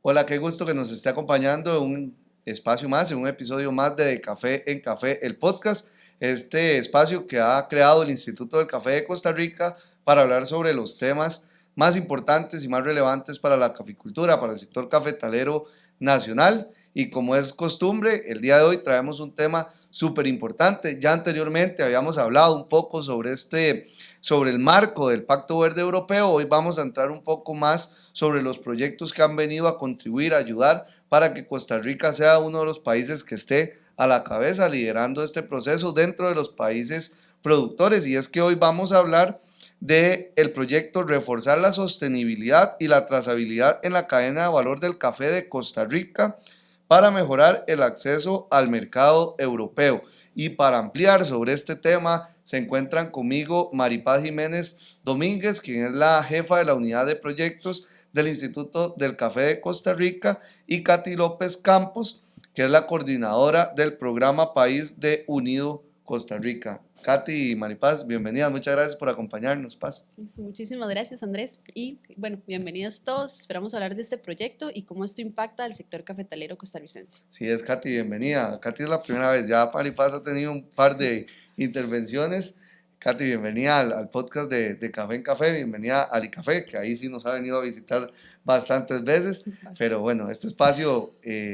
Hola, qué gusto que nos esté acompañando en un espacio más, en un episodio más de Café en Café, el podcast. Este espacio que ha creado el Instituto del Café de Costa Rica para hablar sobre los temas más importantes y más relevantes para la caficultura, para el sector cafetalero nacional. Y como es costumbre, el día de hoy traemos un tema súper importante. Ya anteriormente habíamos hablado un poco sobre el marco del Pacto Verde Europeo. Hoy vamos a entrar un poco más sobre los proyectos que han venido a contribuir, a ayudar para que Costa Rica sea uno de los países que esté a la cabeza liderando este proceso dentro de los países productores. Y es que hoy vamos a hablar del proyecto Reforzar la sostenibilidad y la trazabilidad en la cadena de valor del café de Costa Rica para mejorar el acceso al mercado europeo. Y para ampliar sobre este tema se encuentran conmigo Maripaz Jiménez Domínguez, quien es la jefa de la unidad de proyectos del Instituto del Café de Costa Rica, y Katy López Campos, que es la coordinadora del programa País de Unido Costa Rica. Katy y Maripaz, bienvenidas, muchas gracias por acompañarnos, Paz. Muchísimas gracias, Andrés, y bueno, bienvenidos a todos. Esperamos hablar de este proyecto y cómo esto impacta al sector cafetalero costarricense. Sí, es Katy, bienvenida. Katy es la primera vez, ya Maripaz ha tenido un par de intervenciones. Katy, bienvenida al podcast de Café en Café, bienvenida a Alicafé, que ahí sí nos ha venido a visitar bastantes veces, pero bueno, este espacio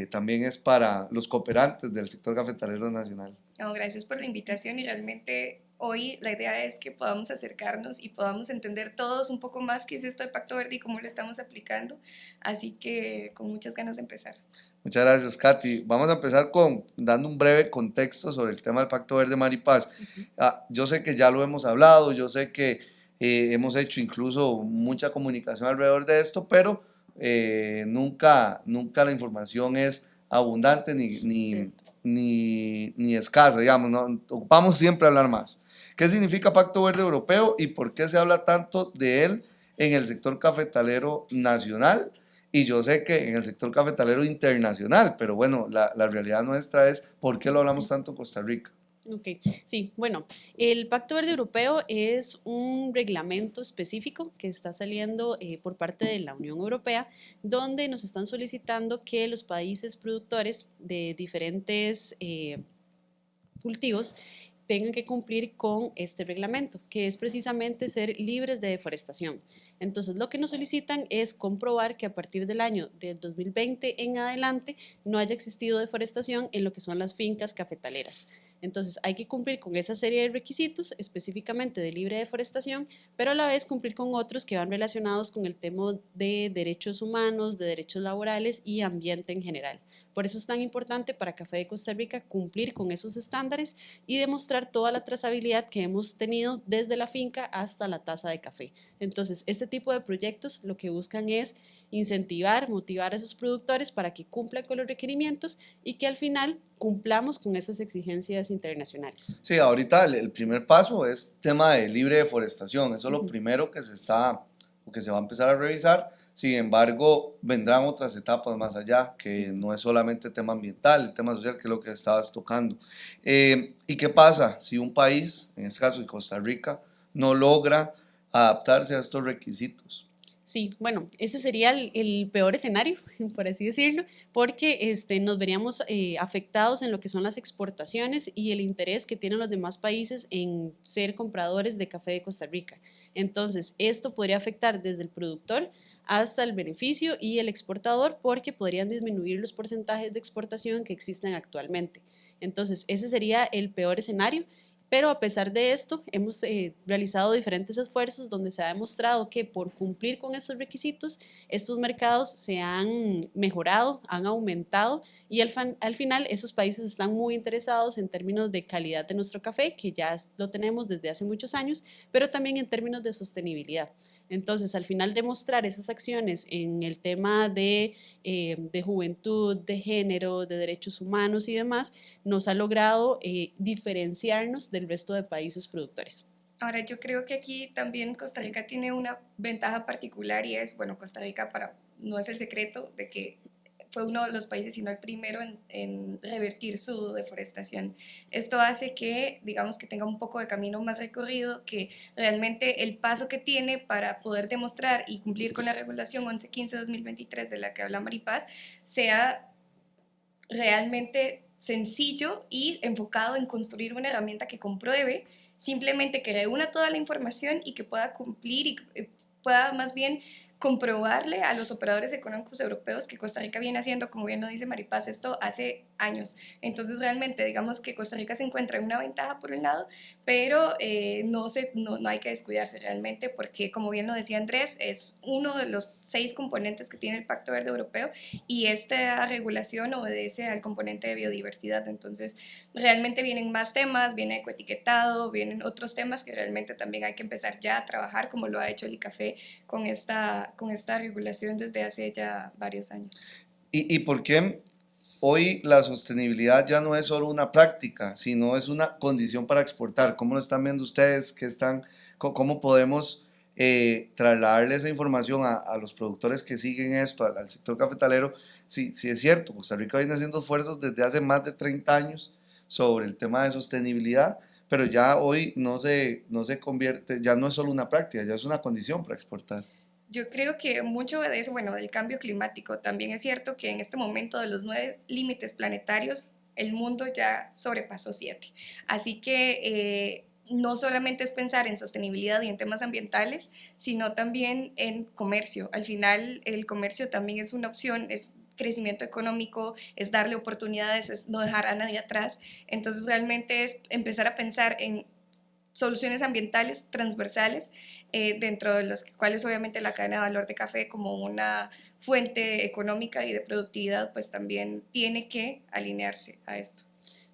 también es para los cooperantes del sector cafetalero nacional. No, gracias por la invitación y realmente hoy la idea es que podamos acercarnos y podamos entender todos un poco más qué es esto de Pacto Verde y cómo lo estamos aplicando, así que con muchas ganas de empezar. Muchas gracias, Katy. Vamos a empezar dando un breve contexto sobre el tema del Pacto Verde Maripaz. Yo sé que ya lo hemos hablado, yo sé que hemos hecho incluso mucha comunicación alrededor de esto, pero nunca la información es abundante ni escasa, digamos, ¿no? Ocupamos siempre hablar más. ¿Qué significa Pacto Verde Europeo y por qué se habla tanto de él en el sector cafetalero nacional? Y yo sé que en el sector cafetalero internacional, pero bueno, la realidad nuestra es por qué lo hablamos tanto en Costa Rica. Ok, sí, bueno, el Pacto Verde Europeo es un reglamento específico que está saliendo por parte de la Unión Europea, donde nos están solicitando que los países productores de diferentes cultivos tengan que cumplir con este reglamento, que es precisamente ser libres de deforestación. Entonces, lo que nos solicitan es comprobar que a partir del año del 2020 en adelante no haya existido deforestación en lo que son las fincas cafetaleras. Entonces, hay que cumplir con esa serie de requisitos, específicamente de libre deforestación, pero a la vez cumplir con otros que van relacionados con el tema de derechos humanos, de derechos laborales y ambiente en general. Por eso es tan importante para Café de Costa Rica cumplir con esos estándares y demostrar toda la trazabilidad que hemos tenido desde la finca hasta la taza de café. Entonces, este tipo de proyectos lo que buscan es incentivar, motivar a esos productores para que cumplan con los requerimientos y que al final cumplamos con esas exigencias internacionales. Sí, ahorita el primer paso es tema de libre deforestación, eso es lo primero que se va a empezar a revisar. Sin embargo, vendrán otras etapas más allá, que no es solamente tema ambiental, el tema social, que es lo que estabas tocando. ¿Y qué pasa si un país, en este caso Costa Rica, no logra adaptarse a estos requisitos? Sí, bueno, ese sería el peor escenario, por así decirlo, porque nos veríamos afectados en lo que son las exportaciones y el interés que tienen los demás países en ser compradores de café de Costa Rica. Entonces, esto podría afectar desde el productor hasta el beneficio y el exportador porque podrían disminuir los porcentajes de exportación que existen actualmente. Entonces, ese sería el peor escenario. Pero a pesar de esto, hemos realizado diferentes esfuerzos donde se ha demostrado que por cumplir con estos requisitos, estos mercados se han mejorado, han aumentado y al final esos países están muy interesados en términos de calidad de nuestro café, que ya lo tenemos desde hace muchos años, pero también en términos de sostenibilidad. Entonces, al final demostrar esas acciones en el tema de juventud, de género, de derechos humanos y demás, nos ha logrado diferenciarnos del resto de países productores. Ahora, yo creo que aquí también Costa Rica tiene una ventaja particular y es, bueno, Costa Rica no es el secreto de que fue uno de los países, si no el primero, en revertir su deforestación. Esto hace que, digamos, que tenga un poco de camino más recorrido, que realmente el paso que tiene para poder demostrar y cumplir con la regulación 1115-2023 de la que habla Maripaz, sea realmente sencillo y enfocado en construir una herramienta que compruebe, simplemente que reúna toda la información y que pueda cumplir y pueda más bien comprobarle a los operadores económicos europeos que Costa Rica viene haciendo, como bien lo dice Maripaz, esto hace años. Entonces realmente digamos que Costa Rica se encuentra en una ventaja por un lado, pero no hay que descuidarse realmente porque, como bien lo decía Andrés, es uno de los 6 componentes que tiene el Pacto Verde Europeo y esta regulación obedece al componente de biodiversidad. Entonces realmente vienen más temas, viene ecoetiquetado, vienen otros temas que realmente también hay que empezar ya a trabajar, como lo ha hecho el ICAFE con esta regulación desde hace ya varios años. ¿Y por qué hoy la sostenibilidad ya no es solo una práctica, sino es una condición para exportar? ¿Cómo lo están viendo ustedes? ¿Cómo podemos trasladarle esa información a los productores que siguen esto, al sector cafetalero? Sí, es cierto, Costa Rica viene haciendo esfuerzos desde hace más de 30 años sobre el tema de sostenibilidad, pero ya hoy no se convierte, ya no es solo una práctica, ya es una condición para exportar. Yo creo que mucho de eso, bueno, del cambio climático, también es cierto que en este momento de los 9 límites planetarios, el mundo ya sobrepasó 7. Así que no solamente es pensar en sostenibilidad y en temas ambientales, sino también en comercio. Al final, el comercio también es una opción, es crecimiento económico, es darle oportunidades, es no dejar a nadie atrás. Entonces, realmente es empezar a pensar en soluciones ambientales transversales, dentro de los cuales obviamente la cadena de valor de café como una fuente económica y de productividad pues también tiene que alinearse a esto.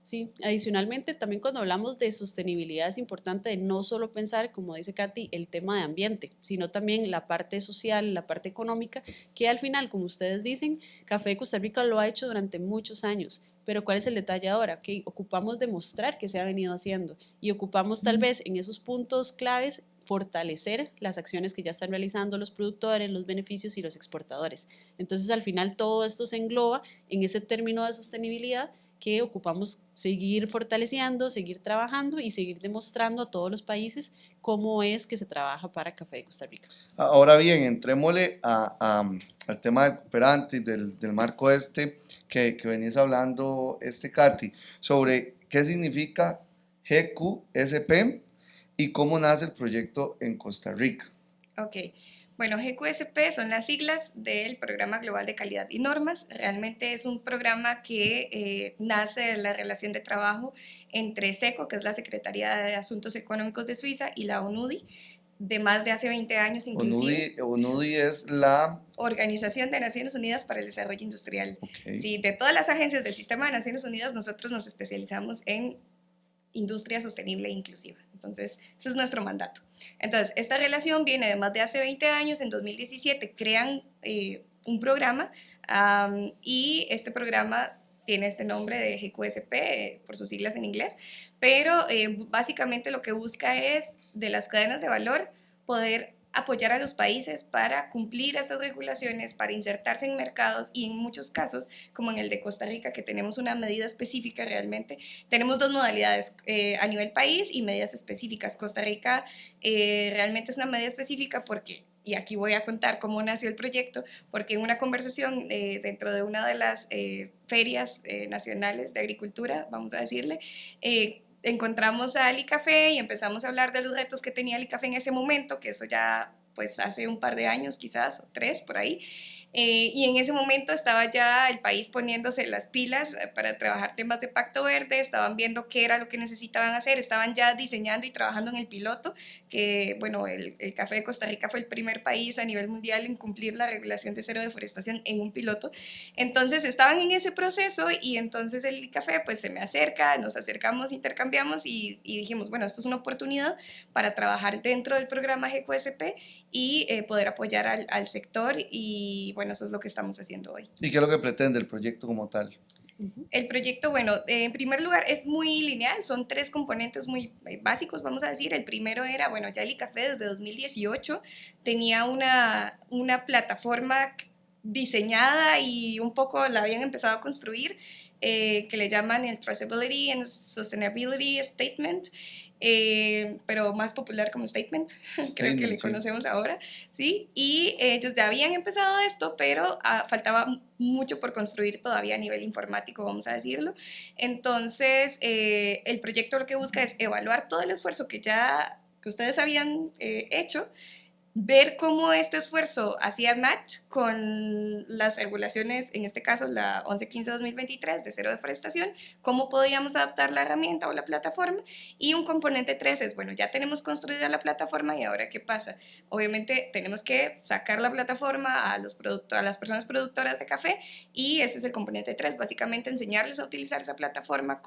Sí, adicionalmente también cuando hablamos de sostenibilidad es importante de no solo pensar, como dice Katy, el tema de ambiente, sino también la parte social, la parte económica, que al final, como ustedes dicen, Café de Costa Rica lo ha hecho durante muchos años. Pero ¿cuál es el detalle ahora? Que ocupamos demostrar que se ha venido haciendo y ocupamos tal vez en esos puntos claves fortalecer las acciones que ya están realizando los productores, los beneficios y los exportadores. Entonces al final todo esto se engloba en ese término de sostenibilidad que ocupamos seguir fortaleciendo, seguir trabajando y seguir demostrando a todos los países cómo es que se trabaja para Café de Costa Rica. Ahora bien, entrémosle al tema del cooperante y del marco que venís hablando, Katy, sobre qué significa GQSP y cómo nace el proyecto en Costa Rica. Ok, bueno, GQSP son las siglas del Programa Global de Calidad y Normas. Realmente es un programa que nace de la relación de trabajo entre SECO, que es la Secretaría de Asuntos Económicos de Suiza, y la ONUDI, de más de hace 20 años inclusive. ONUDI es la Organización de Naciones Unidas para el Desarrollo Industrial. Okay. Sí, de todas las agencias del Sistema de Naciones Unidas, nosotros nos especializamos en industria sostenible e inclusiva. Entonces, ese es nuestro mandato. Entonces, esta relación viene de más de hace 20 años. En 2017 crean un programa y este programa tiene este nombre de GQSP, por sus siglas en inglés, pero básicamente lo que busca es de las cadenas de valor poder apoyar a los países para cumplir estas regulaciones, para insertarse en mercados y en muchos casos, como en el de Costa Rica, que tenemos una medida específica realmente, tenemos 2 modalidades a nivel país y medidas específicas. Costa Rica realmente es una medida específica porque, y aquí voy a contar cómo nació el proyecto, porque en una conversación dentro de una de las ferias nacionales de agricultura, vamos a decirle, encontramos a Alicafé y empezamos a hablar de los retos que tenía Alicafé en ese momento, que eso ya pues hace un par de años quizás, o 3 por ahí, y en ese momento estaba ya el país poniéndose las pilas para trabajar temas de Pacto Verde, estaban viendo qué era lo que necesitaban hacer, estaban ya diseñando y trabajando en el piloto, que bueno, el Café de Costa Rica fue el primer país a nivel mundial en cumplir la regulación de cero deforestación en un piloto. Entonces estaban en ese proceso y entonces el Café pues se me acerca, nos acercamos, intercambiamos y dijimos, bueno, esto es una oportunidad para trabajar dentro del programa GQSP y poder apoyar al sector y bueno, eso es lo que estamos haciendo hoy. ¿Y qué es lo que pretende el proyecto como tal? El proyecto, bueno, en primer lugar es muy lineal, son 3 componentes muy básicos, vamos a decir. El primero era, bueno, ya el Café desde 2018 tenía una plataforma diseñada y un poco la habían empezado a construir, que le llaman el Traceability and Sustainability Statement, pero más popular como Statement, creo que le conocemos ahora, ¿sí? Y ellos ya habían empezado esto, pero faltaba mucho por construir todavía a nivel informático, vamos a decirlo. Entonces, el proyecto lo que busca es evaluar todo el esfuerzo que ustedes habían hecho, ver cómo este esfuerzo hacía match con las regulaciones, en este caso la 1115-2023 de cero deforestación, cómo podíamos adaptar la herramienta o la plataforma. Y un componente 3 es, bueno, ya tenemos construida la plataforma y ahora ¿qué pasa? Obviamente tenemos que sacar la plataforma a las personas productoras de café, y ese es el componente 3, básicamente enseñarles a utilizar esa plataforma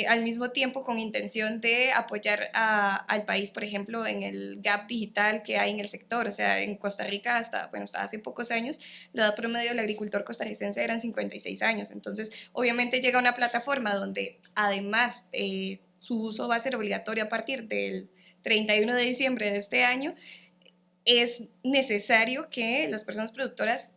al mismo tiempo con intención de apoyar al país, por ejemplo, en el gap digital que hay en el sector. O sea, en Costa Rica hasta hace pocos años, la edad promedio del agricultor costarricense eran 56 años. Entonces, obviamente llega una plataforma donde además su uso va a ser obligatorio a partir del 31 de diciembre de este año. Es necesario que las personas productoras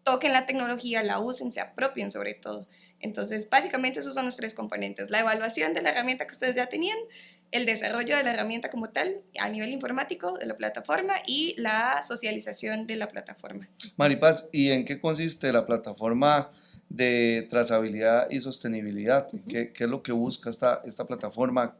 toquen la tecnología, la usen, se apropien sobre todo. Entonces, básicamente esos son los 3 componentes: la evaluación de la herramienta que ustedes ya tenían, el desarrollo de la herramienta como tal a nivel informático de la plataforma y la socialización de la plataforma. Maripaz, ¿y en qué consiste la plataforma de trazabilidad y sostenibilidad? ¿Qué es lo que busca esta plataforma?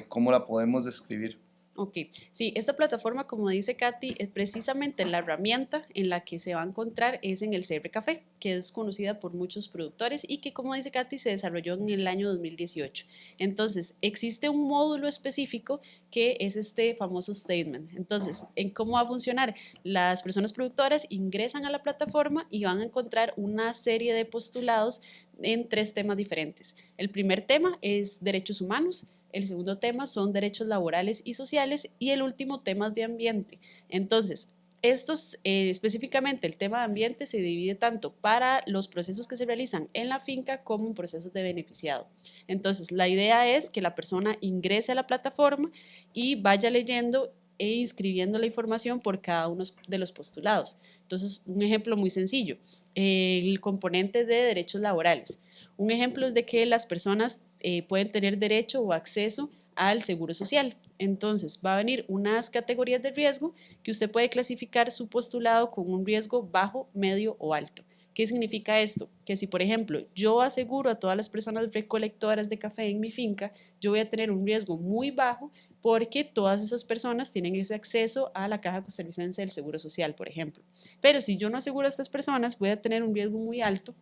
¿Cómo la podemos describir? Ok, sí, esta plataforma, como dice Katy, es precisamente la herramienta en la que se va a encontrar es en el CR Café, que es conocida por muchos productores y que, como dice Katy, se desarrolló en el año 2018. Entonces, existe un módulo específico que es este famoso statement. Entonces, ¿en cómo va a funcionar? Las personas productoras ingresan a la plataforma y van a encontrar una serie de postulados en 3 temas diferentes. El primer tema es derechos humanos. El segundo tema son derechos laborales y sociales, y el último tema es de ambiente. Entonces, específicamente el tema de ambiente se divide tanto para los procesos que se realizan en la finca como en procesos de beneficiado. Entonces, la idea es que la persona ingrese a la plataforma y vaya leyendo e inscribiendo la información por cada uno de los postulados. Entonces, un ejemplo muy sencillo, el componente de derechos laborales. Un ejemplo es de que las personas pueden tener derecho o acceso al seguro social. Entonces, va a venir unas categorías de riesgo que usted puede clasificar su postulado con un riesgo bajo, medio o alto. ¿Qué significa esto? Que si, por ejemplo, yo aseguro a todas las personas recolectoras de café en mi finca, yo voy a tener un riesgo muy bajo porque todas esas personas tienen ese acceso a la Caja Costarricense del Seguro Social, por ejemplo. Pero si yo no aseguro a estas personas, voy a tener un riesgo muy alto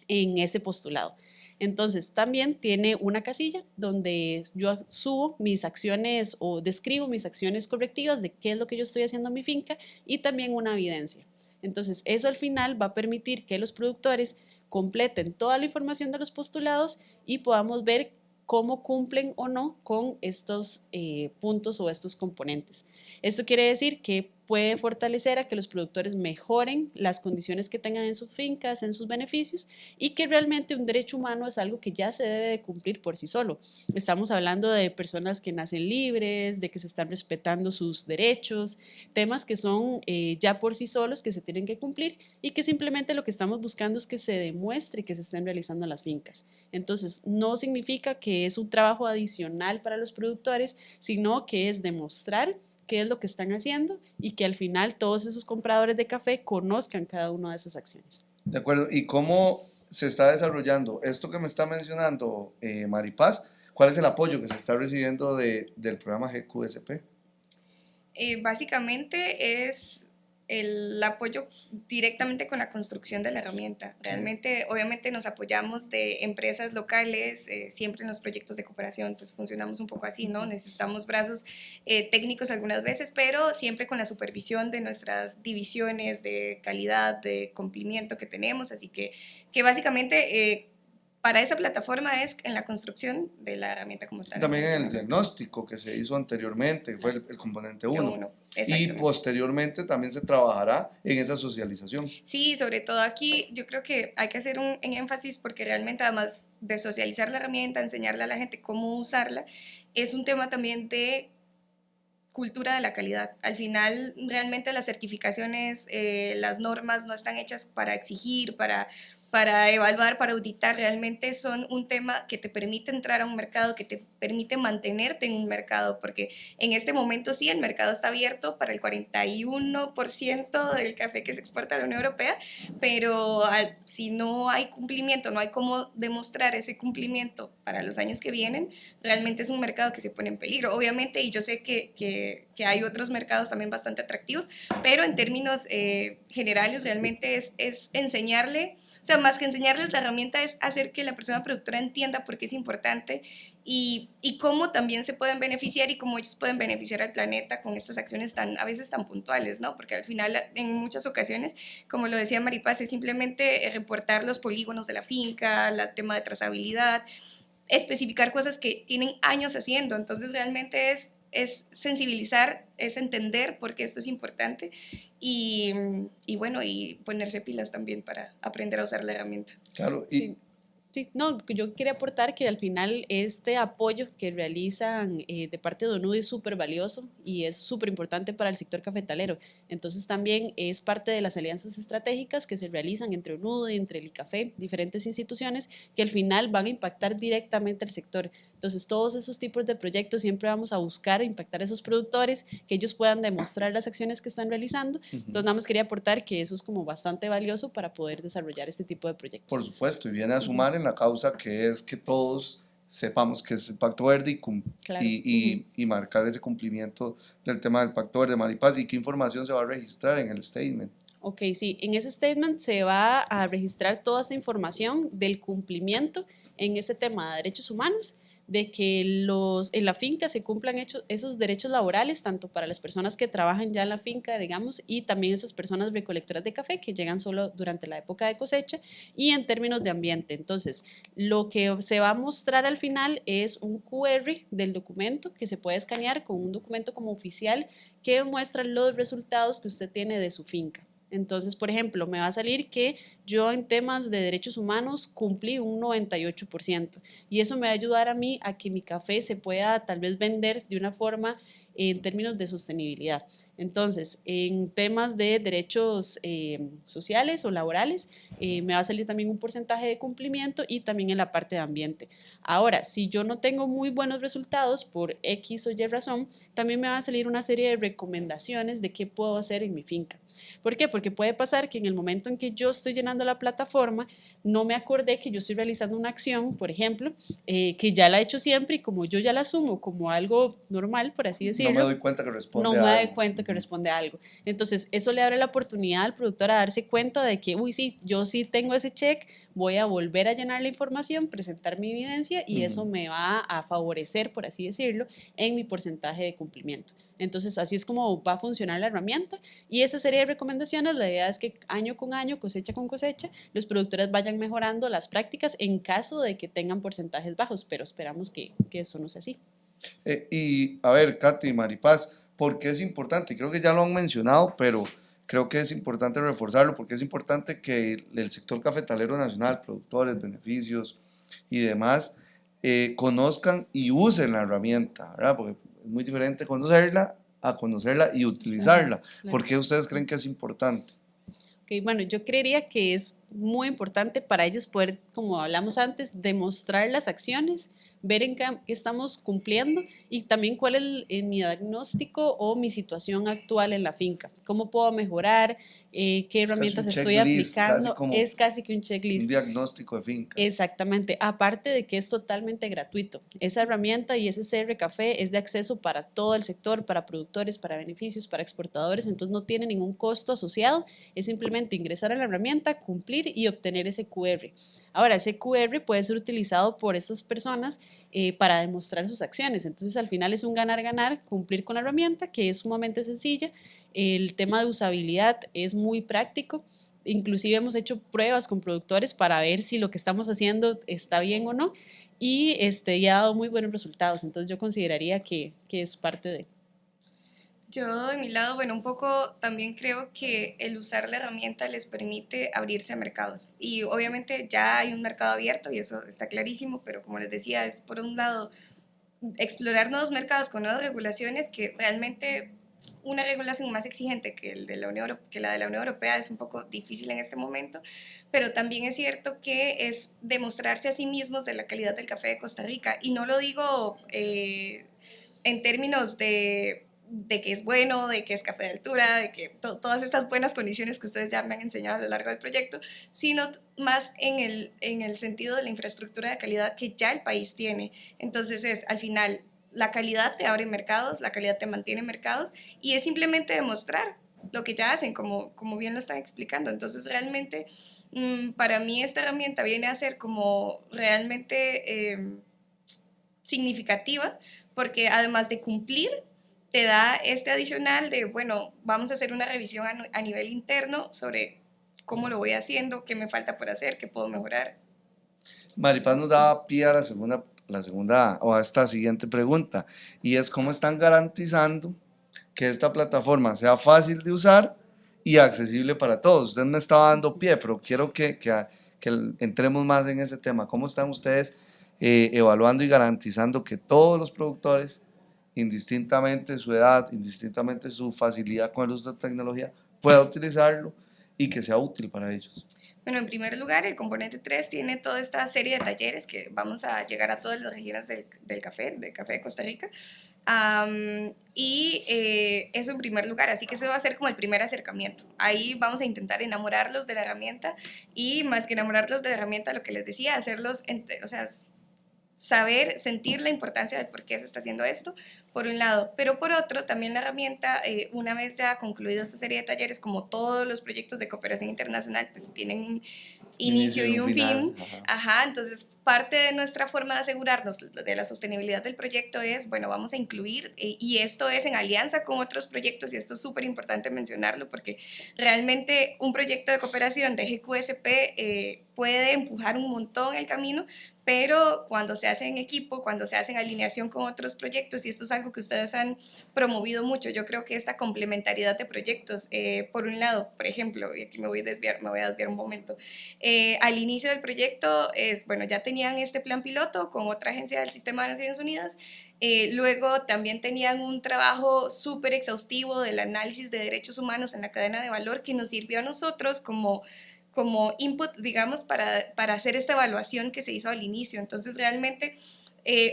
en ese postulado. Entonces, también tiene una casilla donde yo subo mis acciones o describo mis acciones correctivas de qué es lo que yo estoy haciendo en mi finca, y también una evidencia. Entonces, eso al final va a permitir que los productores completen toda la información de los postulados y podamos ver cómo cumplen o no con estos puntos o estos componentes. Esto quiere decir que puede fortalecer a que los productores mejoren las condiciones que tengan en sus fincas, en sus beneficios, y que realmente un derecho humano es algo que ya se debe de cumplir por sí solo. Estamos hablando de personas que nacen libres, de que se están respetando sus derechos, temas que son ya por sí solos que se tienen que cumplir, y que simplemente lo que estamos buscando es que se demuestre que se estén realizando en las fincas. Entonces, no significa que es un trabajo adicional para los productores, sino que es demostrar qué es lo que están haciendo y que al final todos esos compradores de café conozcan cada una de esas acciones. De acuerdo. ¿Y cómo se está desarrollando esto que me está mencionando Maripaz? ¿Cuál es el apoyo que se está recibiendo del programa GQSP? Básicamente es el apoyo directamente con la construcción de la herramienta. Realmente, obviamente nos apoyamos de empresas locales, siempre en los proyectos de cooperación, pues funcionamos un poco así, ¿no? Necesitamos brazos técnicos algunas veces, pero siempre con la supervisión de nuestras divisiones de calidad, de cumplimiento que tenemos, así que básicamente para esa plataforma es en la construcción de la herramienta como tal. También en el diagnóstico que se hizo anteriormente, que fue el componente 1. Y posteriormente también se trabajará en esa socialización. Sí, sobre todo aquí yo creo que hay que hacer un énfasis, porque realmente además de socializar la herramienta, enseñarle a la gente cómo usarla, es un tema también de cultura de la calidad. Al final, realmente las certificaciones, las normas no están hechas para exigir, para evaluar, para auditar, realmente son un tema que te permite entrar a un mercado, que te permite mantenerte en un mercado, porque en este momento sí, el mercado está abierto para el 41% del café que se exporta a la Unión Europea, pero si no hay cumplimiento, no hay cómo demostrar ese cumplimiento para los años que vienen, realmente es un mercado que se pone en peligro, obviamente, y yo sé que hay otros mercados también bastante atractivos, pero en términos generales realmente es enseñarle. O sea, más que enseñarles la herramienta es hacer que la persona productora entienda por qué es importante y cómo también se pueden beneficiar y cómo ellos pueden beneficiar al planeta con estas acciones a veces tan puntuales, ¿no? Porque al final, en muchas ocasiones, como lo decía Maripaz, es simplemente reportar los polígonos de la finca, el tema de trazabilidad, especificar cosas que tienen años haciendo. Entonces, realmente es sensibilizar, es entender por qué esto es importante y, y bueno, y ponerse pilas también para aprender a usar la herramienta. Claro, Sí. Sí, no, yo quería aportar que al final este apoyo que realizan de parte de ONUDI es súper valioso y es súper importante para el sector cafetalero. Entonces también es parte de las alianzas estratégicas que se realizan entre ONUDI, entre el ICAFE, diferentes instituciones que al final van a impactar directamente al sector. Entonces todos esos tipos de proyectos siempre vamos a buscar impactar a esos productores, que ellos puedan demostrar las acciones que están realizando. Entonces nada más quería aportar que eso es como bastante valioso para poder desarrollar este tipo de proyectos. por supuesto, y viene a sumar en la causa que es que todos sepamos que es el Pacto Verde Claro. y marcar ese cumplimiento del tema del Pacto Verde. Maripaz, ¿y qué información se va a registrar en el statement? Ok, sí, en ese statement se va a registrar toda esta información del cumplimiento en ese tema de derechos humanos, de que en la finca se cumplan esos derechos laborales, tanto para las personas que trabajan ya en la finca, digamos, y también esas personas recolectoras de café que llegan solo durante la época de cosecha, y en términos de ambiente. Entonces, lo que se va a mostrar al final es un QR del documento que se puede escanear con un documento como oficial que muestra los resultados que usted tiene de su finca. Entonces, por ejemplo, me va a salir que yo en temas de derechos humanos cumplí un 98% y eso me va a ayudar a mí a que mi café se pueda tal vez vender de una forma en términos de sostenibilidad. Entonces, en temas de derechos sociales o laborales, me va a salir también un porcentaje de cumplimiento y también en la parte de ambiente. Ahora, si yo no tengo muy buenos resultados por X o Y razón, también me va a salir una serie de recomendaciones de qué puedo hacer en mi finca. ¿Por qué? Porque puede pasar que en el momento en que yo estoy llenando la plataforma, no me acordé que yo estoy realizando una acción, por ejemplo, que ya la he hecho siempre y como yo ya la asumo como algo normal, por así decirlo. No me doy cuenta que responde no me a doy algo. cuenta que responde a algo. Entonces, eso le abre la oportunidad al productor a darse cuenta de que, uy, sí, yo sí tengo ese check, voy a volver a llenar la información, presentar mi evidencia y eso me va a favorecer, por así decirlo, en mi porcentaje de cumplimiento. Entonces, así es como va a funcionar la herramienta y esa serie de recomendaciones, la idea es que año con año, cosecha con cosecha, los productores vayan mejorando las prácticas en caso de que tengan porcentajes bajos, pero esperamos que eso no sea así. Y a ver, Katy y Maripaz, ¿por qué es importante? Creo que ya lo han mencionado, pero creo que es importante reforzarlo porque es importante que el sector cafetalero nacional, productores, beneficios y demás, conozcan y usen la herramienta, ¿verdad? Porque es muy diferente conocerla a conocerla y utilizarla. Claro. ¿Por qué ustedes creen que es importante? Okay, bueno, yo creería que es muy importante para ellos poder, como hablamos antes, demostrar las acciones, ver en qué estamos cumpliendo y también cuál es mi diagnóstico o mi situación actual en la finca. ¿Cómo puedo mejorar? ¿Qué herramientas estoy aplicando? Es casi que un un checklist. diagnóstico de finca. Exactamente, aparte de que es totalmente gratuito. Esa herramienta y ese CR Café es de acceso para todo el sector, para productores, para beneficios, para exportadores, entonces no tiene ningún costo asociado, es simplemente ingresar a la herramienta, cumplir y obtener ese QR. Ahora, ese QR puede ser utilizado por estas personas para demostrar sus acciones, entonces al final es un ganar-ganar, cumplir con la herramienta, que es sumamente sencilla, el tema de usabilidad es muy práctico. Inclusive hemos hecho pruebas con productores para ver si lo que estamos haciendo está bien o no y ya ha dado muy buenos resultados, entonces yo consideraría que es parte de... Yo de mi lado, bueno, un poco también creo que el usar la herramienta les permite abrirse a mercados y obviamente ya hay un mercado abierto y eso está clarísimo, pero como les decía, es por un lado explorar nuevos mercados con nuevas regulaciones que realmente una regulación más exigente que, que la de la Unión Europea es un poco difícil en este momento, pero también es cierto que es demostrarse a sí mismos de la calidad del café de Costa Rica. Y no lo digo en términos de que es bueno, de que es café de altura, de que todas estas buenas condiciones que ustedes ya me han enseñado a lo largo del proyecto, sino más en el sentido de la infraestructura de calidad que ya el país tiene. Entonces es, al final, la calidad te abre mercados, la calidad te mantiene mercados y es simplemente demostrar lo que ya hacen, como bien lo están explicando. Entonces realmente para mí esta herramienta viene a ser como realmente significativa porque además de cumplir, te da este adicional de, bueno, vamos a hacer una revisión a nivel interno sobre cómo lo voy haciendo, qué me falta por hacer, qué puedo mejorar. Maripaz nos daba pie a la segunda o a esta siguiente pregunta, y es cómo están garantizando que esta plataforma sea fácil de usar y accesible para todos. Usted me estaba dando pie, pero quiero que entremos más en ese tema. ¿Cómo están ustedes evaluando y garantizando que todos los productores, indistintamente su edad, indistintamente su facilidad con el uso de tecnología, puedan utilizarlo y que sea útil para ellos? Bueno, en primer lugar, el componente 3 tiene toda esta serie de talleres que vamos a llegar a todas las regiones del café de Costa Rica. Eso en primer lugar, así que ese va a ser como el primer acercamiento. Ahí vamos a intentar enamorarlos de la herramienta y más que enamorarlos de la herramienta, lo que les decía, hacerlos, o sea, saber, sentir la importancia de por qué se está haciendo esto, por un lado, pero por otro, también la herramienta, una vez ya concluido esta serie de talleres, como todos los proyectos de cooperación internacional, pues tienen un inicio y un fin, ajá, entonces parte de nuestra forma de asegurarnos de la sostenibilidad del proyecto es, bueno, vamos a incluir, y esto es en alianza con otros proyectos, y esto es súper importante mencionarlo, porque realmente un proyecto de cooperación de GQSP puede empujar un montón el camino, pero cuando se hace en equipo, cuando se hace en alineación con otros proyectos, y esto es algo que ustedes han promovido mucho, yo creo que esta complementariedad de proyectos, por un lado, por ejemplo, y aquí me voy a desviar un momento, al inicio del proyecto, bueno, ya tenían este plan piloto con otra agencia del Sistema de Naciones Unidas, luego también tenían un trabajo súper exhaustivo del análisis de derechos humanos en la cadena de valor que nos sirvió a nosotros como input, digamos, para hacer esta evaluación que se hizo al inicio. Entonces, realmente,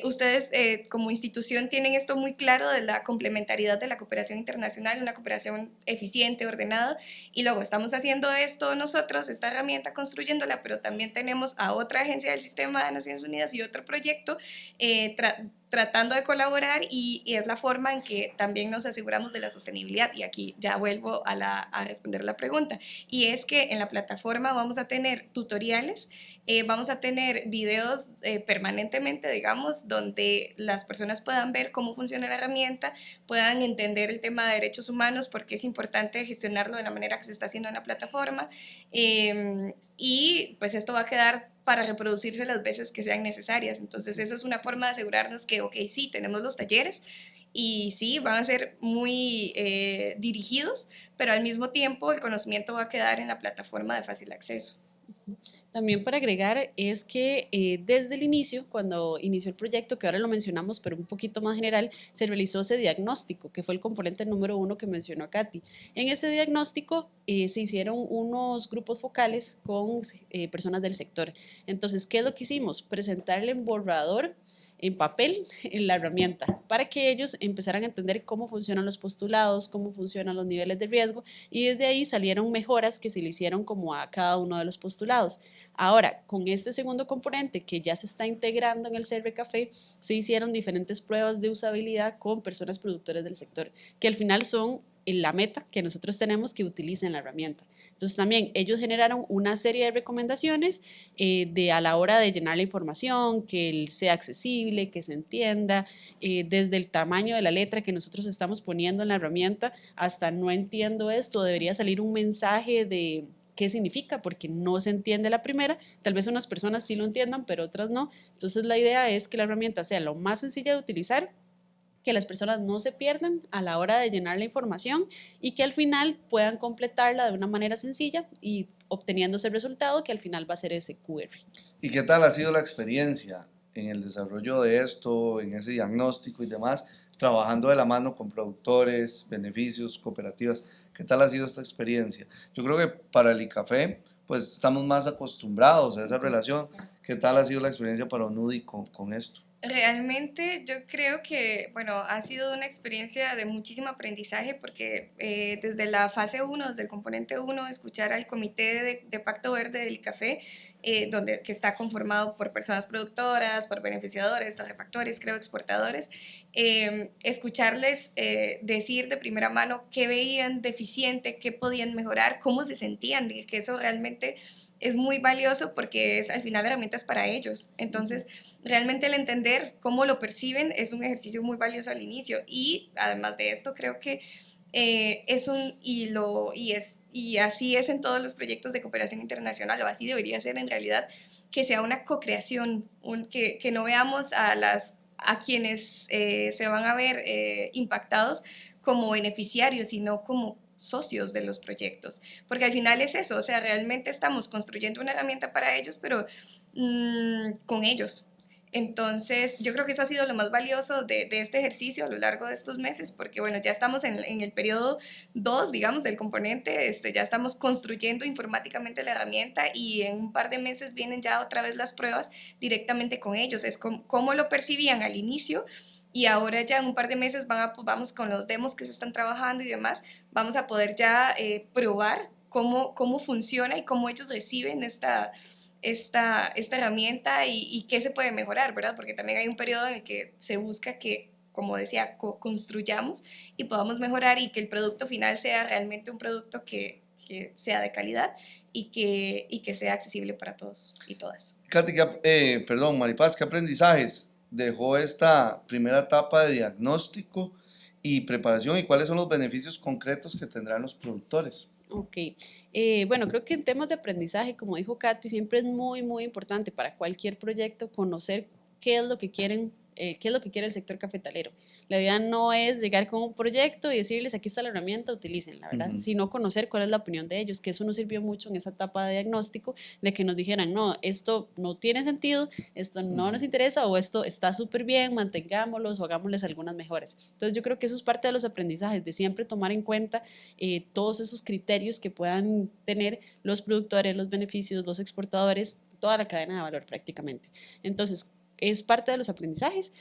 ustedes como institución tienen esto muy claro de la complementariedad de la cooperación internacional, una cooperación eficiente, ordenada, y luego estamos haciendo esto nosotros, esta herramienta, construyéndola, pero también tenemos a otra agencia del Sistema de Naciones Unidas y otro proyecto tratando de colaborar y es la forma en que también nos aseguramos de la sostenibilidad. Y aquí ya vuelvo a responder la pregunta. Y es que en la plataforma vamos a tener tutoriales, vamos a tener videos permanentemente, digamos, donde las personas puedan ver cómo funciona la herramienta, puedan entender el tema de derechos humanos, porque es importante gestionarlo de la manera que se está haciendo en la plataforma. Y pues esto va a quedar para reproducirse las veces que sean necesarias. Entonces, esa es una forma de asegurarnos que, ok, sí, tenemos los talleres y sí, van a ser muy dirigidos, pero al mismo tiempo el conocimiento va a quedar en la plataforma de fácil acceso. También para agregar es que desde el inicio, cuando inició el proyecto, que ahora lo mencionamos, pero un poquito más general, se realizó ese diagnóstico, que fue el componente número 1 que mencionó Katy. En ese diagnóstico se hicieron unos grupos focales con personas del sector. Entonces, ¿qué es lo que hicimos? Presentarle en borrador, en papel, en la herramienta, para que ellos empezaran a entender cómo funcionan los postulados, cómo funcionan los niveles de riesgo, y desde ahí salieron mejoras que se le hicieron como a cada uno de los postulados. Ahora, con este segundo componente que ya se está integrando en el CR Café, se hicieron diferentes pruebas de usabilidad con personas productoras del sector, que al final son la meta que nosotros tenemos que utilicen la herramienta. Entonces también ellos generaron una serie de recomendaciones a la hora de llenar la información, que sea accesible, que se entienda, desde el tamaño de la letra que nosotros estamos poniendo en la herramienta hasta no entiendo esto, debería salir un mensaje de qué significa, porque no se entiende la primera, tal vez unas personas sí lo entiendan, pero otras no. Entonces la idea es que la herramienta sea lo más sencilla de utilizar, que las personas no se pierdan a la hora de llenar la información y que al final puedan completarla de una manera sencilla y obteniendo ese resultado que al final va a ser ese QR. ¿Y qué tal ha sido la experiencia en el desarrollo de esto, en ese diagnóstico y demás, trabajando de la mano con productores, beneficios, cooperativas. ¿Qué tal ha sido esta experiencia? Yo creo que para el ICAFE, pues estamos más acostumbrados a esa relación. ¿Qué tal ha sido la experiencia para UNUDI con esto? Realmente yo creo que, bueno, ha sido una experiencia de muchísimo aprendizaje porque desde la fase uno, desde el componente uno, escuchar al comité de Pacto Verde del café, que está conformado por personas productoras, por beneficiadores, torrefactores, creo, exportadores, escucharles decir de primera mano qué veían deficiente, qué podían mejorar, cómo se sentían, y que eso realmente es muy valioso porque es al final herramientas para ellos. Entonces, realmente el entender cómo lo perciben es un ejercicio muy valioso al inicio y además de esto creo que y así es en todos los proyectos de cooperación internacional, o así debería ser en realidad, que sea una co-creación, que no veamos a quienes se van a ver impactados como beneficiarios, sino como socios de los proyectos, porque al final es eso, o sea, realmente estamos construyendo una herramienta para ellos, pero con ellos. Entonces, yo creo que eso ha sido lo más valioso de este ejercicio a lo largo de estos meses, porque bueno, ya estamos en el periodo 2, digamos, del componente, ya estamos construyendo informáticamente la herramienta y en un par de meses vienen ya otra vez las pruebas directamente con ellos, es cómo lo percibían al inicio y ahora ya en un par de meses vamos con los demos que se están trabajando y demás, vamos a poder ya probar cómo funciona y cómo ellos reciben esta herramienta y qué se puede mejorar, ¿verdad? Porque también hay un periodo en el que se busca que, como decía, construyamos y podamos mejorar y que el producto final sea realmente un producto que sea de calidad y que sea accesible para todos y todas. Katy, perdón, Maripaz, ¿qué aprendizajes dejó esta primera etapa de diagnóstico y preparación y cuáles son los beneficios concretos que tendrán los productores? Ok, bueno, creo que en temas de aprendizaje, como dijo Katy, siempre es muy, muy importante para cualquier proyecto conocer qué es lo que quieren, qué es lo que quiere el sector cafetalero. La idea no es llegar con un proyecto y decirles aquí está la herramienta, utilícenla, ¿verdad? Sino conocer cuál es la opinión de ellos, que eso nos sirvió mucho en esa etapa de diagnóstico, de que nos dijeran, no, esto no tiene sentido, esto no nos interesa o esto está súper bien, mantengámoslos o hagámosles algunas mejoras. Entonces yo creo que eso es parte de los aprendizajes, de siempre tomar en cuenta todos esos criterios que puedan tener los productores, los beneficios, los exportadores, toda la cadena de valor prácticamente. Entonces, es parte de los aprendizajes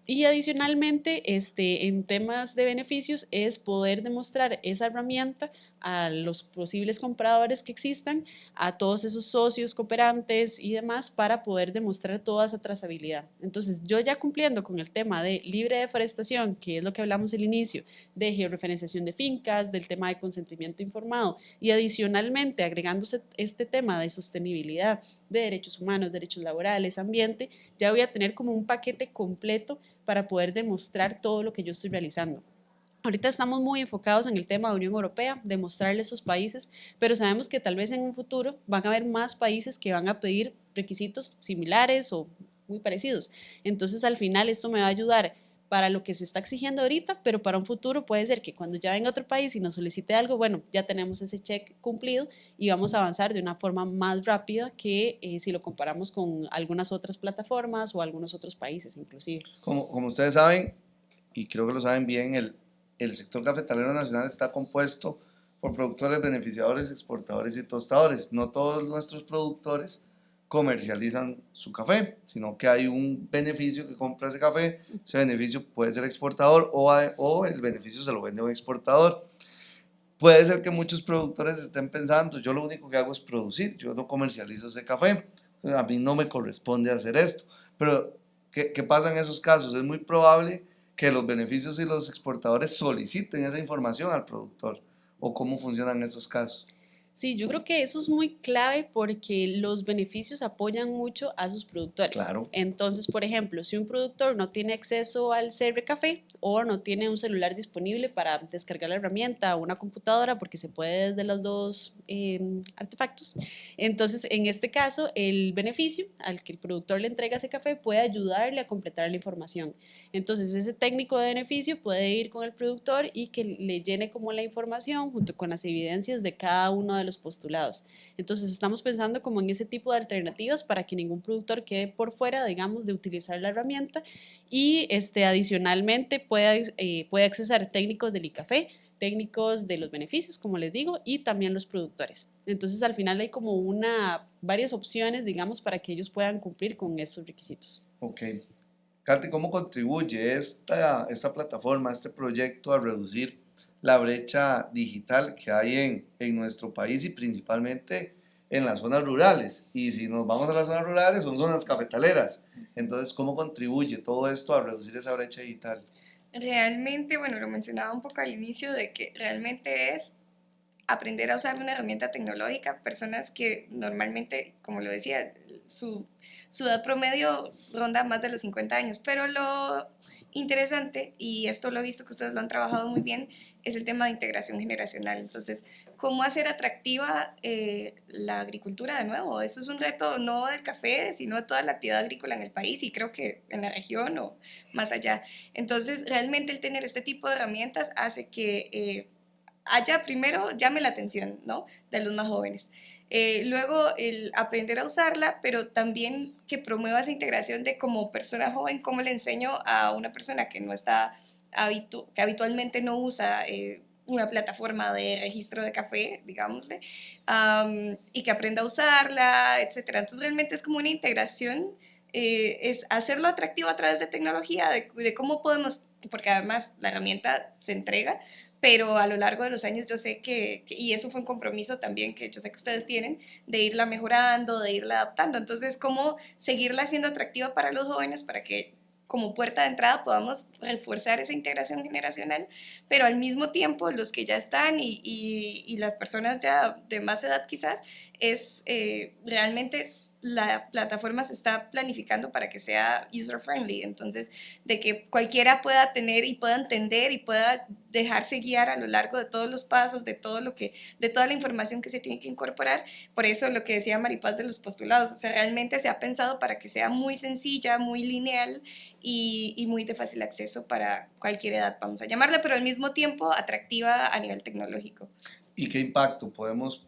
y adicionalmente en temas de beneficios es poder demostrar esa herramienta a los posibles compradores que existan, a todos esos socios, cooperantes y demás para poder demostrar toda esa trazabilidad. Entonces yo ya cumpliendo con el tema de libre deforestación, que es lo que hablamos al inicio, de georreferenciación de fincas, del tema de consentimiento informado y adicionalmente agregándose este tema de sostenibilidad, de derechos humanos, derechos laborales, ambiente, ya voy a tener como un paquete completo para poder demostrar todo lo que yo estoy realizando. Ahorita estamos muy enfocados en el tema de Unión Europea, de mostrarle a estos países, pero sabemos que tal vez en un futuro van a haber más países que van a pedir requisitos similares o muy parecidos. Entonces, al final, esto me va a ayudar para lo que se está exigiendo ahorita, pero para un futuro puede ser que cuando ya venga otro país y nos solicite algo, bueno, ya tenemos ese check cumplido y vamos a avanzar de una forma más rápida que si lo comparamos con algunas otras plataformas o algunos otros países inclusive. Como ustedes saben, y creo que lo saben bien, el sector cafetalero nacional está compuesto por productores, beneficiadores, exportadores y tostadores. No todos nuestros productores comercializan su café, sino que hay un beneficio que compra ese café, ese beneficio puede ser exportador o el beneficio se lo vende a un exportador. Puede ser que muchos productores estén pensando, yo lo único que hago es producir, yo no comercializo ese café, a mí no me corresponde hacer esto. Pero, ¿qué pasa en esos casos? Es muy probable que los beneficios y los exportadores soliciten esa información al productor, o cómo funcionan esos casos. Sí, yo creo que eso es muy clave porque los beneficios apoyan mucho a sus productores. Claro. Entonces, por ejemplo, si un productor no tiene acceso al CR Café o no tiene un celular disponible para descargar la herramienta o una computadora, porque se puede desde los dos artefactos, entonces en este caso el beneficio al que el productor le entrega ese café puede ayudarle a completar la información. Entonces ese técnico de beneficio puede ir con el productor y que le llene como la información junto con las evidencias de cada uno de los postulados. Entonces estamos pensando como en ese tipo de alternativas para que ningún productor quede por fuera, digamos, de utilizar la herramienta y adicionalmente puede accesar técnicos del ICAFE, técnicos de los beneficios, como les digo, y también los productores. Entonces, al final hay como varias opciones, digamos, para que ellos puedan cumplir con estos requisitos. Ok. Katy, ¿cómo contribuye esta plataforma, este proyecto a reducir la brecha digital que hay en nuestro país y principalmente en las zonas rurales? Y si nos vamos a las zonas rurales, son zonas cafetaleras. Entonces, ¿cómo contribuye todo esto a reducir esa brecha digital? Realmente, bueno, lo mencionaba un poco al inicio de que realmente es aprender a usar una herramienta tecnológica, personas que normalmente, como lo decía, su edad promedio ronda más de los 50 años, pero lo interesante, y esto lo he visto que ustedes lo han trabajado muy bien, es el tema de integración generacional. Entonces, ¿cómo hacer atractiva la agricultura de nuevo? Eso es un reto no del café, sino de toda la actividad agrícola en el país y creo que en la región o más allá. Entonces, realmente el tener este tipo de herramientas hace que haya primero llame la atención, ¿no? De los más jóvenes. Luego el aprender a usarla, pero también que promueva esa integración de como persona joven, cómo le enseño a una persona que no está, que habitualmente no usa una plataforma de registro de café, digámosle, y que aprenda a usarla, etcétera. Entonces realmente es como una integración, es hacerlo atractivo a través de tecnología, de cómo podemos, porque además la herramienta se entrega, pero a lo largo de los años yo sé y eso fue un compromiso también que yo sé que ustedes tienen, de irla mejorando, de irla adaptando. Entonces, ¿cómo seguirla siendo atractiva para los jóvenes para que como puerta de entrada podamos reforzar esa integración generacional, pero al mismo tiempo los que ya están y las personas ya de más edad quizás, es realmente la plataforma se está planificando para que sea user friendly, entonces de que cualquiera pueda tener y pueda entender y pueda dejarse guiar a lo largo de todos los pasos, de todo lo que, de toda la información que se tiene que incorporar. Por eso lo que decía Maripaz de los postulados, o sea, realmente se ha pensado para que sea muy sencilla, muy lineal y muy de fácil acceso para cualquier edad, vamos a llamarla, pero al mismo tiempo atractiva a nivel tecnológico. ¿Y qué impacto podemos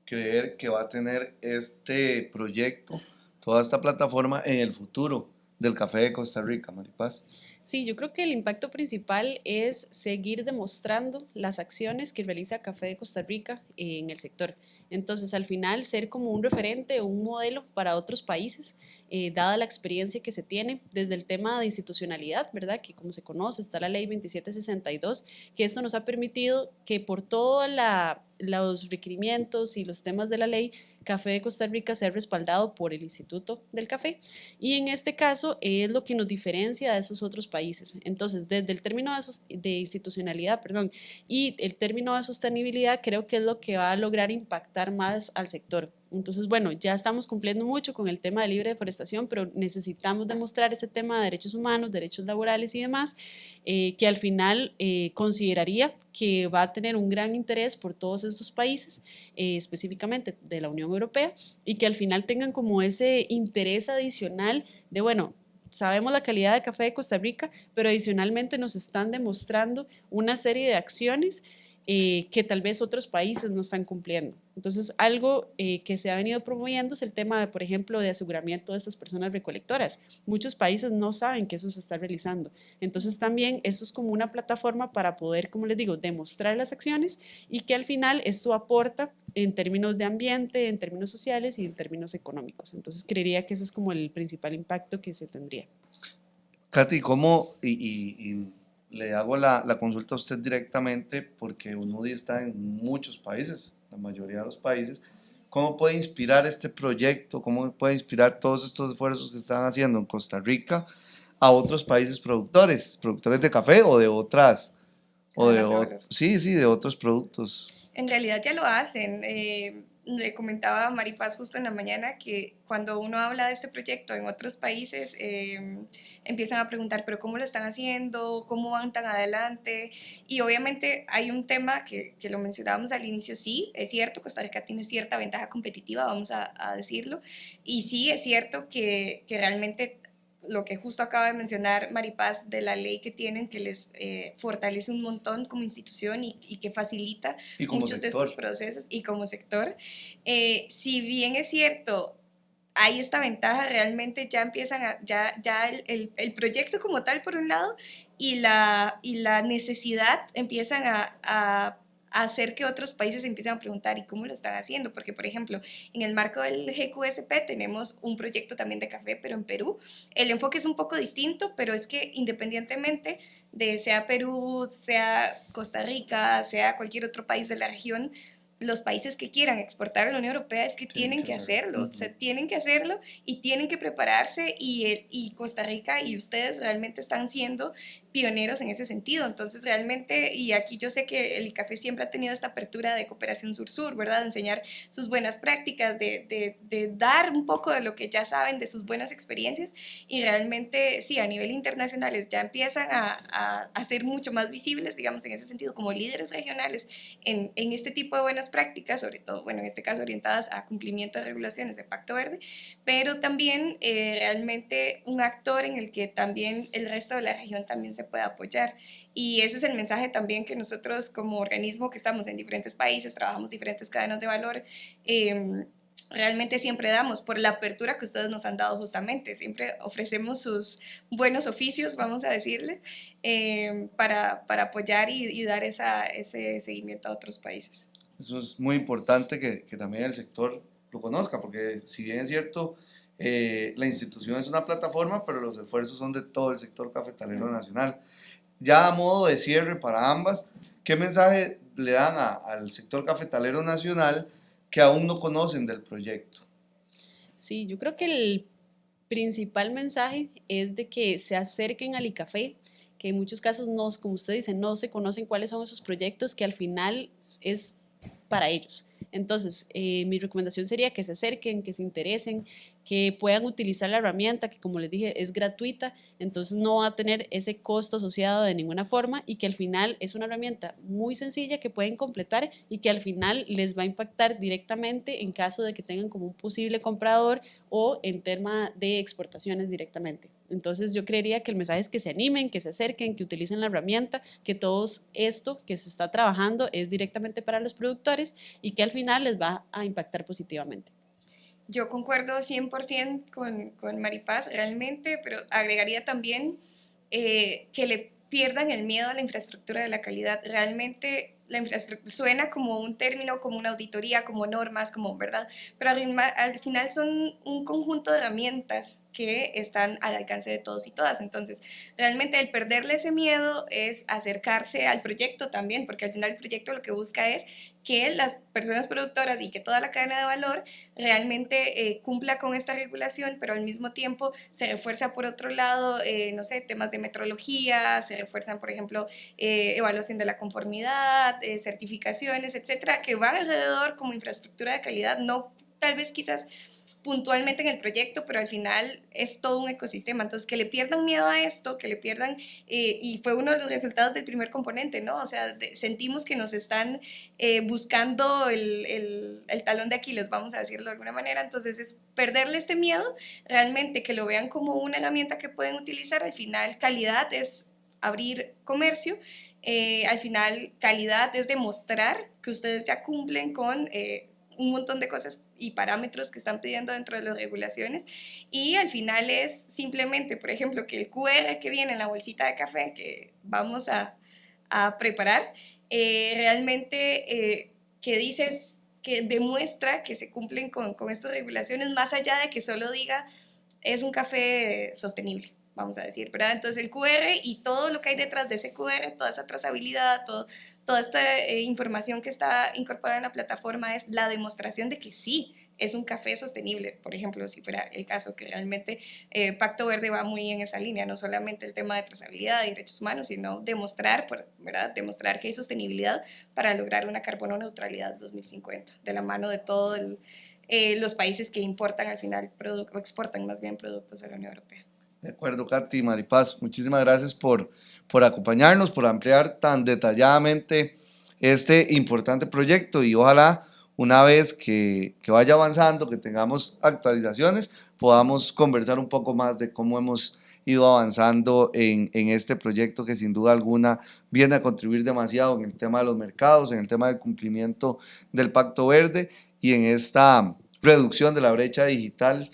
creer que va a tener este proyecto, toda esta plataforma en el futuro del café de Costa Rica, Maripaz? Sí, yo creo que el impacto principal es seguir demostrando las acciones que realiza Café de Costa Rica en el sector. Entonces, al final, ser como un referente o un modelo para otros países, dada la experiencia que se tiene desde el tema de institucionalidad, ¿verdad? Que como se conoce, está la ley 2762, que esto nos ha permitido que por todos los requerimientos y los temas de la ley, Café de Costa Rica sea respaldado por el Instituto del Café y en este caso es lo que nos diferencia de esos otros países. Entonces, desde el término de institucionalidad, perdón, y el término de sostenibilidad, creo que es lo que va a lograr impactar más al sector. Entonces, bueno, ya estamos cumpliendo mucho con el tema de libre deforestación, pero necesitamos demostrar ese tema de derechos humanos, derechos laborales y demás, que al final consideraría que va a tener un gran interés por todos estos países, específicamente de la Unión Europea, y que al final tengan como ese interés adicional de, bueno, sabemos la calidad de café de Costa Rica, pero adicionalmente nos están demostrando una serie de acciones que tal vez otros países no están cumpliendo. Entonces, algo que se ha venido promoviendo es el tema, por ejemplo, de aseguramiento de estas personas recolectoras. Muchos países no saben que eso se está realizando. Entonces, también esto es como una plataforma para poder, como les digo, demostrar las acciones y que al final esto aporta en términos de ambiente, en términos sociales y en términos económicos. Entonces, creería que ese es como el principal impacto que se tendría. Katy, ¿cómo, y le hago la consulta a usted directamente porque UNUDI está en muchos países, la mayoría de los países, ¿cómo puede inspirar este proyecto, cómo puede inspirar todos estos esfuerzos que están haciendo en Costa Rica a otros países productores de café o de otras, Además de valor. sí, sí, de otros productos? En realidad ya lo hacen. Le comentaba a Maripaz justo en la mañana que cuando uno habla de este proyecto en otros países, empiezan a preguntar, pero ¿cómo lo están haciendo? ¿Cómo van tan adelante? Y obviamente hay un tema que lo mencionábamos al inicio, sí, es cierto, Costa Rica tiene cierta ventaja competitiva, vamos a decirlo, y sí es cierto que realmente lo que justo acaba de mencionar Maripaz de la ley que tienen, que les fortalece un montón como institución y que facilita Y como muchos de sector. estos procesos y como sector. Si bien es cierto, hay esta ventaja, realmente ya empiezan ya el proyecto como tal por un lado y la necesidad empiezan a hacer que otros países empiecen a preguntar ¿y cómo lo están haciendo? Porque, por ejemplo, en el marco del GQSP tenemos un proyecto también de café, pero en Perú. El enfoque es un poco distinto, pero es que independientemente de sea Perú, sea Costa Rica, sea cualquier otro país de la región, los países que quieran exportar a la Unión Europea es que tienen que hacerlo, o sea, tienen que hacerlo y tienen que prepararse y Costa Rica y ustedes realmente están siendo pioneros en ese sentido. Entonces realmente, y aquí yo sé que el café siempre ha tenido esta apertura de cooperación sur-sur, ¿verdad? De enseñar sus buenas prácticas, de dar un poco de lo que ya saben, de sus buenas experiencias y realmente sí, a nivel internacional ya empiezan a ser mucho más visibles, digamos, en ese sentido, como líderes regionales en este tipo de buenas prácticas, sobre todo, bueno, en este caso orientadas a cumplimiento de regulaciones de Pacto Verde, pero también realmente un actor en el que también el resto de la región también se puede apoyar. Y ese es el mensaje también que nosotros como organismo que estamos en diferentes países, trabajamos diferentes cadenas de valor, realmente siempre damos por la apertura que ustedes nos han dado justamente. Siempre ofrecemos sus buenos oficios, vamos a decirle, para apoyar y dar ese seguimiento a otros países. Eso es muy importante que también el sector lo conozca, porque si bien es cierto, la institución es una plataforma, pero los esfuerzos son de todo el sector cafetalero nacional. Ya a modo de cierre para ambas, ¿qué mensaje le dan al sector cafetalero nacional que aún no conocen del proyecto? Sí, yo creo que el principal mensaje es de que se acerquen al ICAFE, que en muchos casos, no, como usted dice, no se conocen cuáles son esos proyectos que al final es para ellos. Entonces, mi recomendación sería que se acerquen, que se interesen, que puedan utilizar la herramienta, que como les dije es gratuita, entonces no va a tener ese costo asociado de ninguna forma y que al final es una herramienta muy sencilla que pueden completar y que al final les va a impactar directamente en caso de que tengan como un posible comprador o en tema de exportaciones directamente. Entonces yo creería que el mensaje es que se animen, que se acerquen, que utilicen la herramienta, que todo esto que se está trabajando es directamente para los productores y que al final les va a impactar positivamente. Yo concuerdo 100% con Maripaz, realmente, pero agregaría también que le pierdan el miedo a la infraestructura de la calidad. Realmente la infraestructura suena como un término, como una auditoría, como normas, como, ¿verdad? Pero al final son un conjunto de herramientas que están al alcance de todos y todas. Entonces, realmente el perderle ese miedo es acercarse al proyecto también, porque al final el proyecto lo que busca es que las personas productoras y que toda la cadena de valor realmente cumpla con esta regulación, pero al mismo tiempo se refuerza por otro lado, no sé, temas de metrología, se refuerzan, por ejemplo, evaluación de la conformidad, certificaciones, etcétera, que van alrededor como infraestructura de calidad, no tal vez quizás puntualmente en el proyecto, pero al final es todo un ecosistema. Entonces, que le pierdan miedo a esto, que le pierdan, y fue uno de los resultados del primer componente, ¿no? O sea, sentimos que nos están buscando el talón de Aquiles, vamos a decirlo de alguna manera. Entonces, es perderle este miedo, realmente que lo vean como una herramienta que pueden utilizar. Al final, calidad es abrir comercio. Al final, calidad es demostrar que ustedes ya cumplen con un montón de cosas y parámetros que están pidiendo dentro de las regulaciones y al final es simplemente, por ejemplo, que el QR que viene en la bolsita de café que vamos a preparar, realmente que dices, que demuestra que se cumplen con estas regulaciones más allá de que solo diga es un café sostenible, vamos a decir, ¿verdad? Entonces el QR y todo lo que hay detrás de ese QR, toda esa trazabilidad, toda esta información que está incorporada en la plataforma es la demostración de que sí, es un café sostenible, por ejemplo, si fuera el caso, que realmente Pacto Verde va muy en esa línea, no solamente el tema de trazabilidad y derechos humanos, sino demostrar, ¿verdad? Demostrar que hay sostenibilidad para lograr una carbono neutralidad 2050, de la mano de todos los países que importan al final, o exportan más bien productos a la Unión Europea. De acuerdo, Katy, Maripaz, muchísimas gracias por acompañarnos, por ampliar tan detalladamente este importante proyecto y ojalá una vez que vaya avanzando, que tengamos actualizaciones, podamos conversar un poco más de cómo hemos ido avanzando en este proyecto que sin duda alguna viene a contribuir demasiado en el tema de los mercados, en el tema del cumplimiento del Pacto Verde y en esta reducción de la brecha digital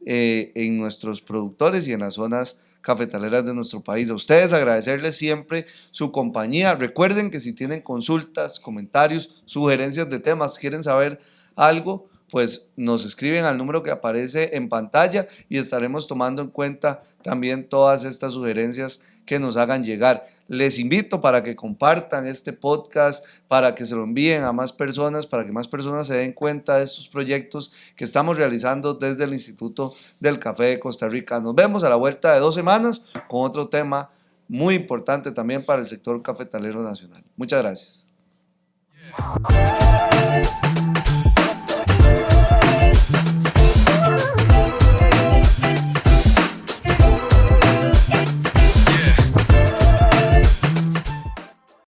en nuestros productores y en las zonas cafetaleras de nuestro país. A ustedes agradecerles siempre su compañía. Recuerden que si tienen consultas, comentarios, sugerencias de temas, quieren saber algo, pues nos escriben al número que aparece en pantalla y estaremos tomando en cuenta también todas estas sugerencias que nos hagan llegar. Les invito para que compartan este podcast, para que se lo envíen a más personas, para que más personas se den cuenta de estos proyectos que estamos realizando desde el Instituto del Café de Costa Rica. Nos vemos a la vuelta de 2 semanas con otro tema muy importante también para el sector cafetalero nacional. Muchas gracias.